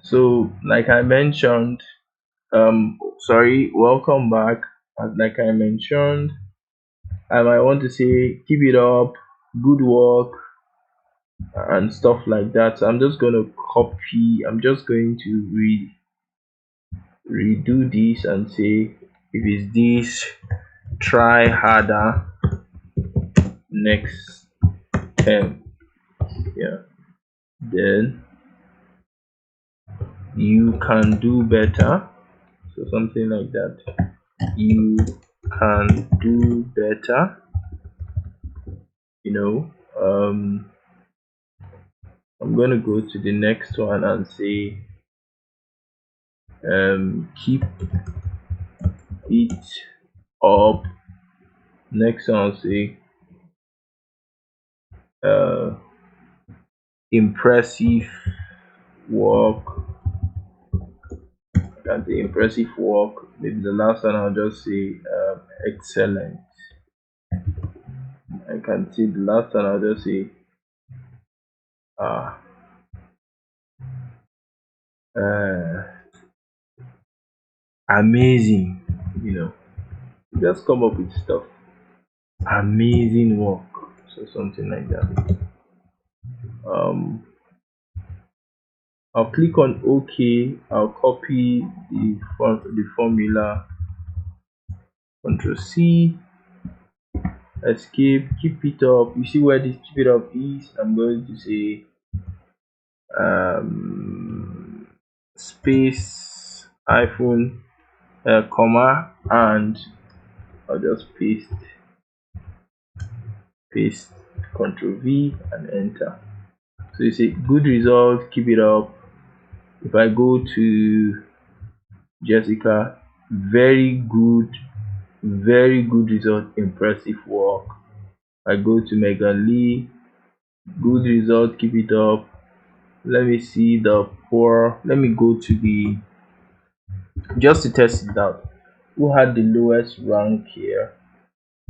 So like I mentioned, sorry, welcome back. Like I mentioned, I might want to say keep it up, good work, and stuff like that. So I'm just going to copy, I'm just going to redo this and say if it's this, try harder next term. Yeah, then you can do better. So something like that. You can do better, you know. I'm going to go to the next one and say keep it up. Next one I'll say uh, impressive work. I can say impressive work. Maybe the last one I'll just say excellent. I can say the last one I'll just say uh, uh, amazing. You know, just come up with stuff. Amazing work. So something like that. Um, I'll click on OK. I'll copy the formula. Control C, escape, keep it up. You see where this keep it up is? I'm going to say space iPhone comma, and I'll just paste Control V and enter. So you see good result, keep it up. If I go to Jessica, very good result, impressive work. I go to Megan Lee, good result, keep it up. Let me see the poor. Let me go to the, just to test it out, who had the lowest rank here.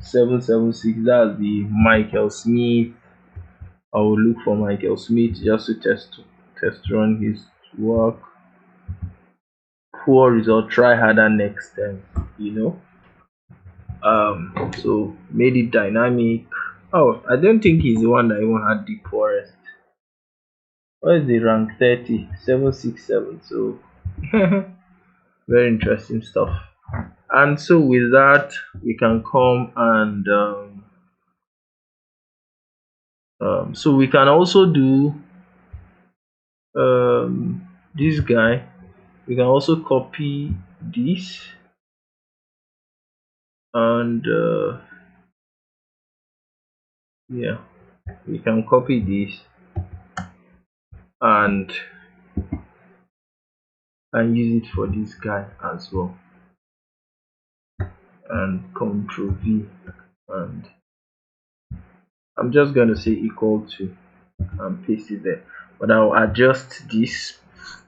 776, that's the Michael Smith. I will look for Michael Smith just to test run his work. Poor result, try harder next time, you know. So made it dynamic. Oh, I don't think he's the one that even had the poorest. What is the rank? 30, 767. So very interesting stuff. And so with that, we can come and so we can also do this guy. We can also copy this and yeah, we can copy this and use it for this guy as well, and Control V, and I'm just going to say equal to and paste it there, but I'll adjust this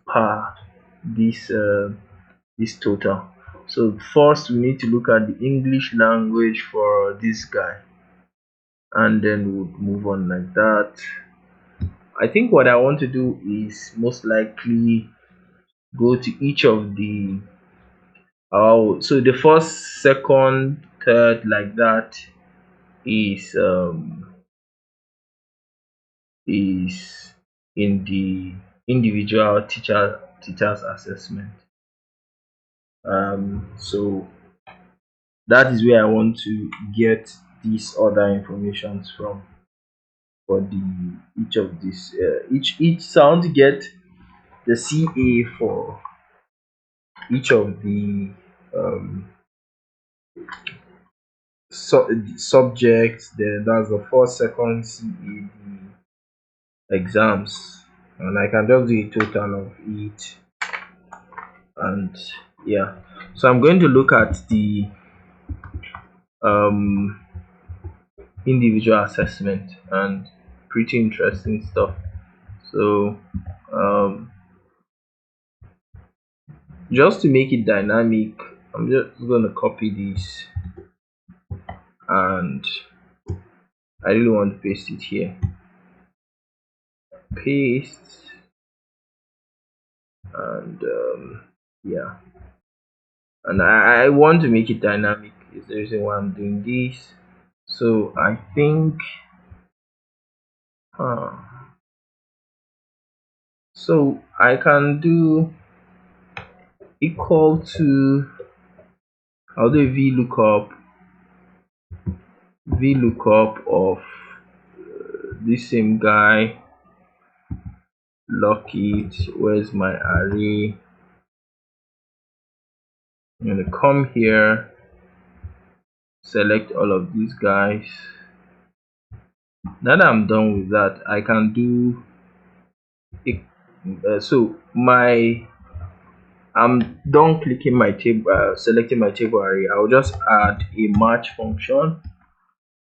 per this total. So first we need to look at the English language for this guy, and then we'll move on like that. I think what I want to do is most likely go to each of the so the first, second, third, like that is is in the individual teachers assessment. So that is where I want to get these other informations from for the each of this each sound, get the CA for each of the um subjects. Then that's the first, second CA exams, and I can just do a total of it. And yeah, so I'm going to look at the um individual assessment, and pretty interesting stuff. So um just to make it dynamic, I'm just going to copy this, and I really want to paste it here. Paste, and yeah, and I want to make it dynamic is the reason why I'm doing this. So I think uh, so I can do equal to, I'll do a VLOOKUP of this same guy, lock it, where's my array? I'm gonna come here, select all of these guys. Now that I'm done with that, I can do so I'm done clicking my table, selecting my table array. I'll just add a match function.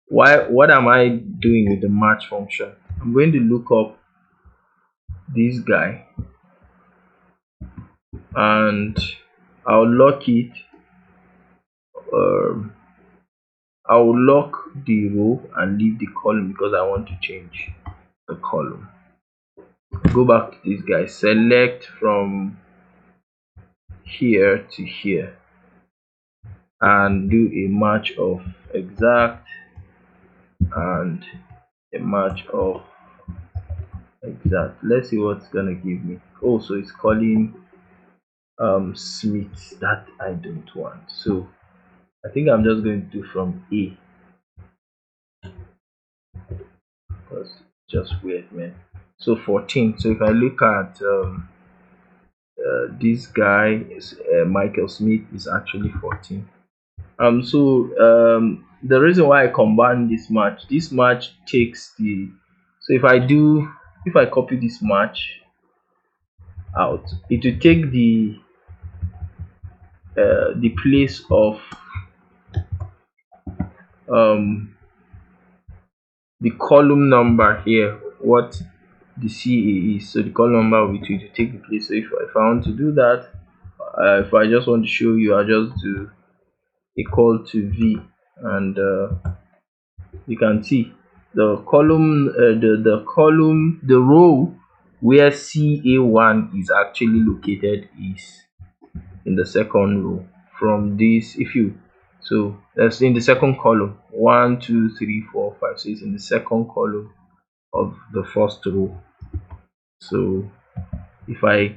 What am I doing with the match function? I'm going to look up this guy and I'll lock it. um, I'll lock the row and leave the column because I want to change the column. Go back to this guy, select from here to here and do a match of exact and a match of exact. Let's see what's gonna give me. Also, it's calling Smith, that I don't want. So I think I'm just going to do from A because it's just weird, man. So 14. So if I look at this guy is Michael Smith is actually 14. The reason why I combine this match takes the, so if I copy this match out, it will take the place of the column number here, what the CA is. So the column number will to take the place. So if I want to do that, if I just want to show you, I just do equal to V, and you can see the column, the row where CA1 is actually located is in the second row. From this, so that's in the second column, 1 2 3 4 5. So it's in the second column of the first row. So if I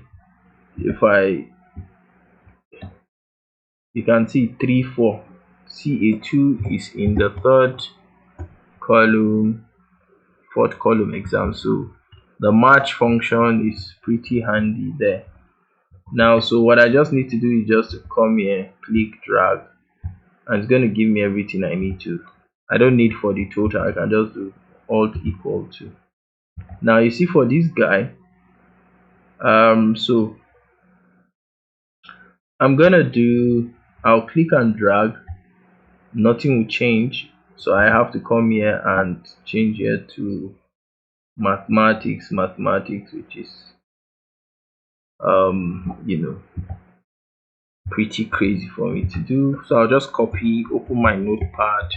you can see 3 4, CA2 is in the third column, fourth column exam. So the match function is pretty handy there. Now, so what I just need to do is just to come here, click, drag, and it's going to give me everything I need to. I don't need for the total, I can just do alt equal to. Now you see for this guy, so I'm gonna do, I'll click and drag, nothing will change, so I have to come here and change here to mathematics, which is pretty crazy for me to do. So I'll just copy, open my notepad,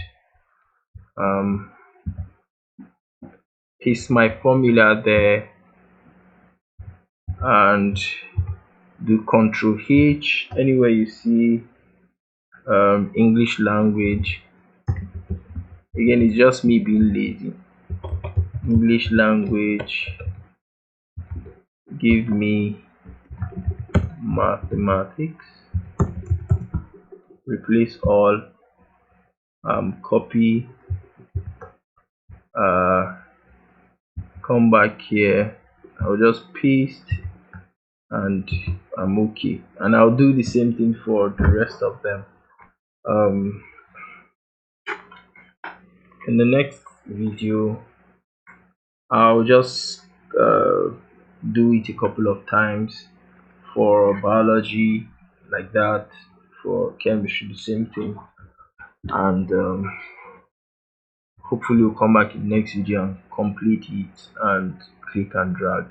paste my formula there, and do Control H anywhere you see English language. Again, it's just me being lazy. English language, give me mathematics, replace all, copy, come back here, I'll just paste, and I'm okay. And I'll do the same thing for the rest of them. In the next video, I'll just do it a couple of times for biology, like that, for chemistry, the same thing, and hopefully we'll come back in the next video and complete it and click and drag.